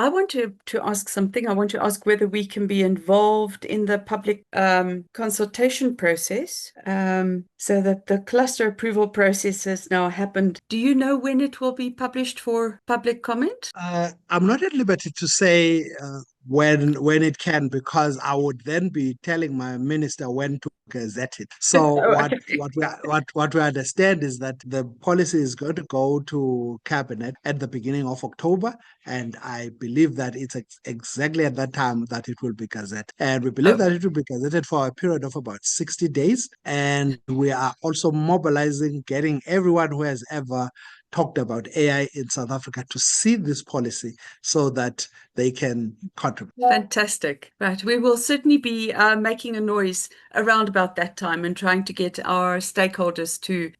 I want to ask something. I want to ask whether we can be involved in the public consultation process, so that the cluster approval process has now happened. Do you know when it will be published for public comment? I'm not at liberty to say when it can, because I would then be telling my minister when to gazette it. So Oh, what we understand is that the policy is going to go to cabinet at the beginning of October, and I believe that it's exactly at that time that it will be gazetted. And we believe oh, that it will be gazetted for a period of about 60 days. And we are also mobilizing, getting everyone who has ever talked about AI in South Africa to see this policy so that they can contribute. fantastic. Right. We will certainly be making a noise around about that time and trying to get our stakeholders to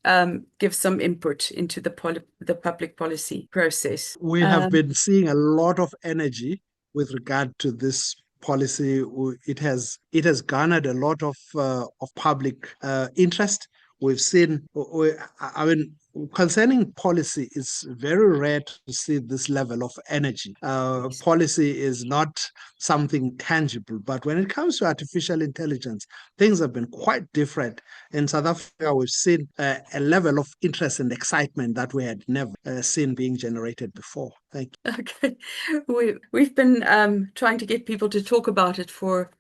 give some input into the public policy process. We have been seeing a lot of energy with regard to this policy. It has garnered a lot of public interest. We've seen, I mean, concerning policy, it's very rare to see this level of energy. Policy is not something tangible, but when it comes to artificial intelligence, things have been quite different. In South Africa, we've seen a level of interest and excitement that we had never seen being generated before. Thank you. Okay, we've been trying to get people to talk about it for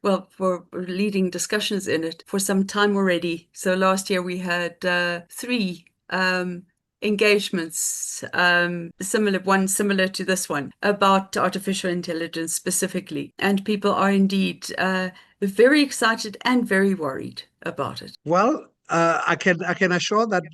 leading discussions in it for some time already. So last year we had three engagements, similar to this one, about artificial intelligence specifically, and people are indeed very excited and very worried about it. Well, I can assure that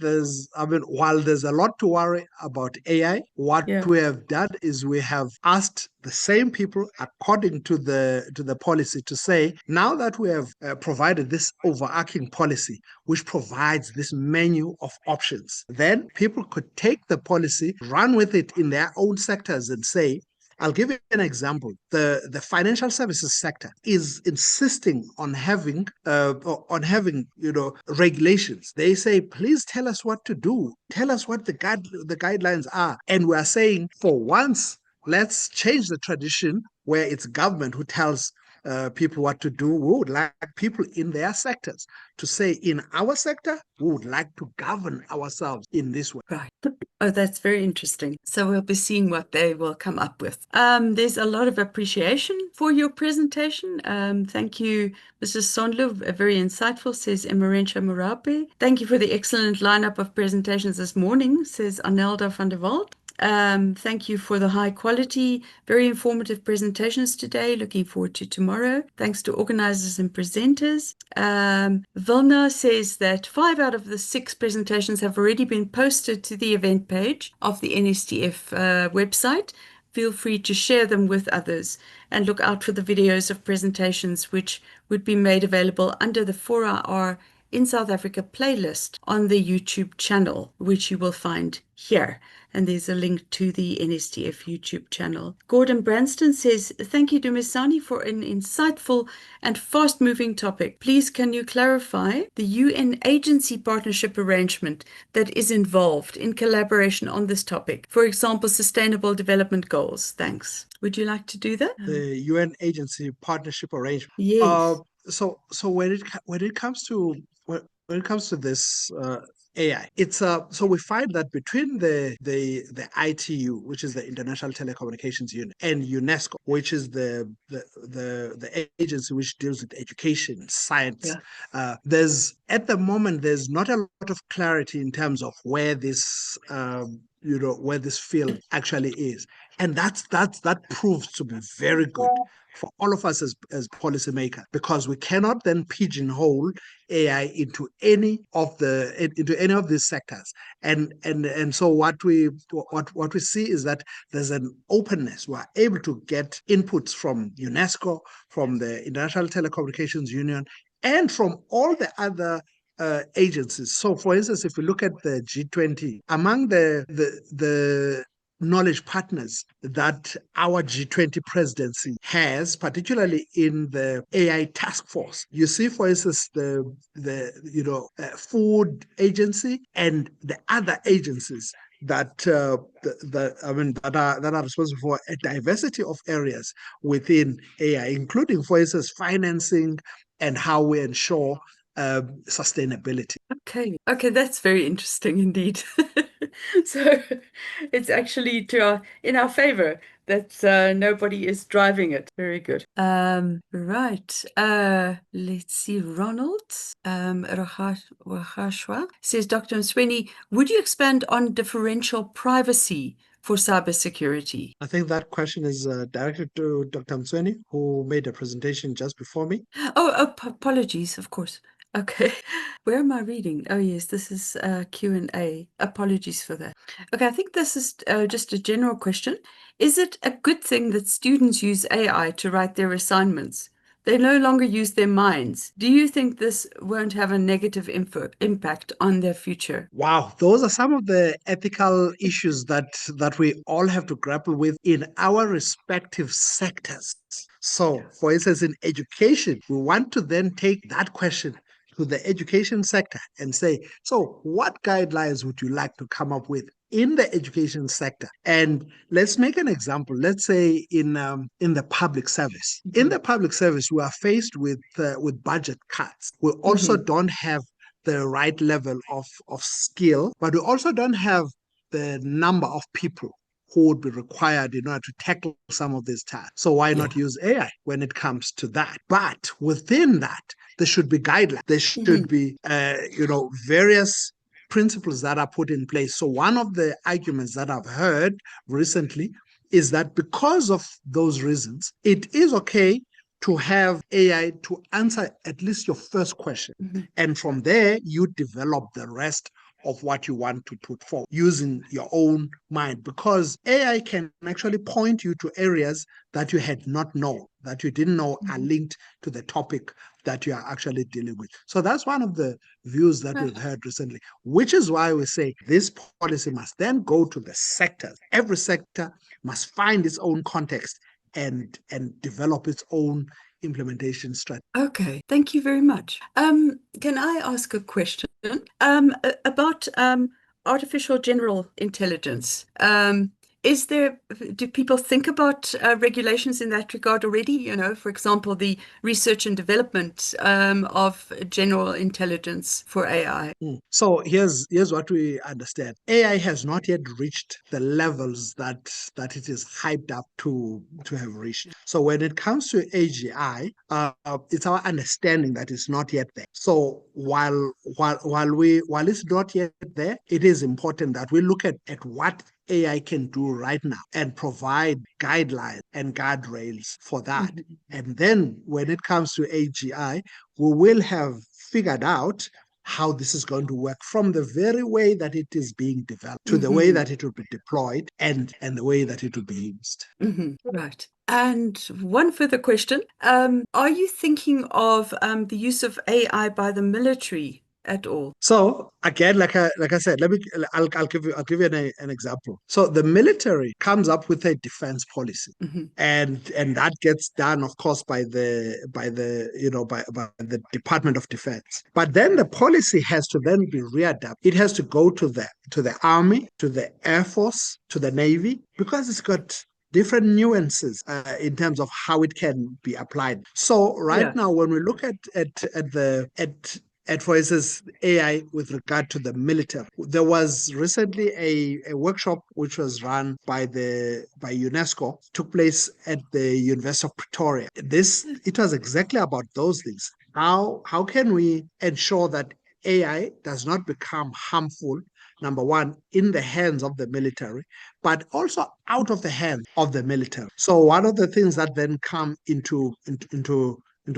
while there's a lot to worry about AI, what Yeah. we have done is we have asked the same people, according to the policy, to say, now that we have provided this overarching policy which provides this menu of options, then people could take the policy, run with it in their own sectors, and say, I'll give you an example. The financial services sector is insisting on having regulations. They say, please tell us what to do. Tell us what the guidelines are. And we are saying, for once, let's change the tradition where it's government who tells people what to do. We would like people in their sectors to say, in our sector, we would like to govern ourselves in this way. Right. Oh, that's very interesting. So we'll be seeing what they will come up with. There's a lot of appreciation for your presentation. Thank you, Mrs. Sondlo. Very insightful, says Emerentia Murape. Thank you for the excellent lineup of presentations this morning, says Anelda van der Walt. Thank you for the high quality, very informative presentations today. Looking forward to tomorrow. Thanks to organizers and presenters. Vilna says that 5 out of the 6 presentations have already been posted to the event page of the NSTF website. Feel free to share them with others and look out for the videos of presentations which would be made available under the 4IR in South Africa playlist on the YouTube channel, which you will find here. And there's a link to the NSTF YouTube channel. Gordon Branston says, thank you, Dumisani, for an insightful and fast-moving topic. Please, can you clarify the UN agency partnership arrangement that is involved in collaboration on this topic? For example, Sustainable Development Goals. Thanks. Would you like to do that? The UN agency partnership arrangement. Yes. So when it comes to this AI, it's so we find that between the ITU, which is the International Telecommunications Union, and UNESCO, which is the agency which deals with education, science, there's at the moment there's not a lot of clarity in terms of where this where this field actually is, and that proves to be very good for all of us as policymakers, because we cannot then pigeonhole AI into any of these sectors. And so what we see is that there's an openness. We are able to get inputs from UNESCO, from the International Telecommunications Union, and from all the other agencies. So, for instance, if we look at the G20, among the knowledge partners that our G20 presidency has, particularly in the AI task force, you see, for instance, the food agency and the other agencies. that are responsible for a diversity of areas within AI, including, for instance, financing and how we ensure sustainability. Okay, that's very interesting indeed. So it's actually in our favor that nobody is driving it. Very good. Right. Let's see. Ronald Ragashwa says, Dr. Msweni, would you expand on differential privacy for cybersecurity? I think that question is directed to Dr. Msweni, who made a presentation just before me. Apologies, of course. Okay. Where am I reading? Oh, yes, this is Q&A. Apologies for that. Okay, I think this is just a general question. Is it a good thing that students use AI to write their assignments? They no longer use their minds. Do you think this won't have a negative impact on their future? Wow, those are some of the ethical issues that we all have to grapple with in our respective sectors. So, for instance, in education, we want to then take that question to the education sector and say, so what guidelines would you like to come up with in the education sector? And let's make an example. Let's say in the public service. In the public service, we are faced with budget cuts. We also don't have the right level of skill, but we also don't have the number of people who would be required in order to tackle some of these tasks. So why not use AI when it comes to that? But within that, there should be guidelines. There should be, various principles that are put in place. So one of the arguments that I've heard recently is that because of those reasons, it is okay to have AI to answer at least your first question. And from there, you develop the rest of what you want to put forward using your own mind, because AI can actually point you to areas that you had not known, that you didn't know are linked to the topic that you are actually dealing with. So that's one of the views that we've heard recently, which is why we say this policy must then go to the sectors. Every sector must find its own context and develop its own implementation strategy. Okay, thank you very much. Can I ask a question about artificial general intelligence? Do people think about regulations in that regard already? You know, for example, the research and development of general intelligence for AI. So here's what we understand. AI has not yet reached the levels that it is hyped up to have reached. So when it comes to AGI, it's our understanding that it's not yet there. So while it's not yet there, it is important that we look at what AI can do right now and provide guidelines and guardrails for that. And then when it comes to AGI, we will have figured out how this is going to work from the very way that it is being developed to the way that it will be deployed and the way that it will be used. Right. And one further question. Are you thinking of the use of AI by the military at all? So again, like I said, I'll give you an example. So the military comes up with a defense policy, and that gets done, of course, by the Department of Defense. But then the policy has to then be readapted. It has to go to the Army, to the Air Force, to the Navy, because it's got different nuances in terms of how it can be applied. So now, when we look at, for instance, AI with regard to the military, there was recently a workshop which was run by UNESCO, took place at the University of Pretoria. It was exactly about those things. How can we ensure that AI does not become harmful, number one, in the hands of the military, but also out of the hands of the military? So one of the things that then come into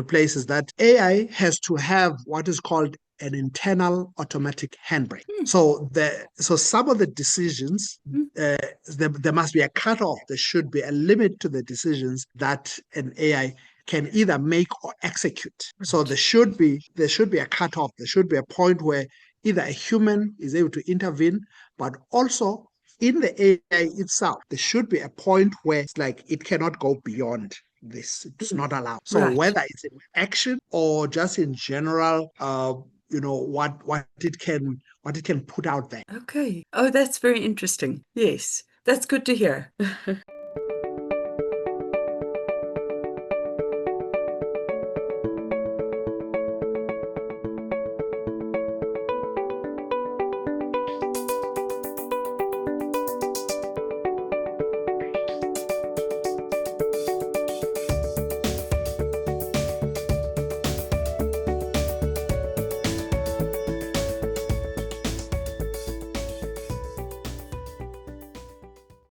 place is that AI has to have what is called an internal automatic handbrake. So some of the decisions, there must be a cutoff. There should be a limit to the decisions that an AI can either make or execute. So there should be a cutoff. There should be a point where either a human is able to intervene, but also in the AI itself, there should be a point where it's like it cannot go beyond this. It's not allowed. So whether it's in action or just in general what it can put out there. Okay. Oh, that's very interesting. Yes, that's good to hear.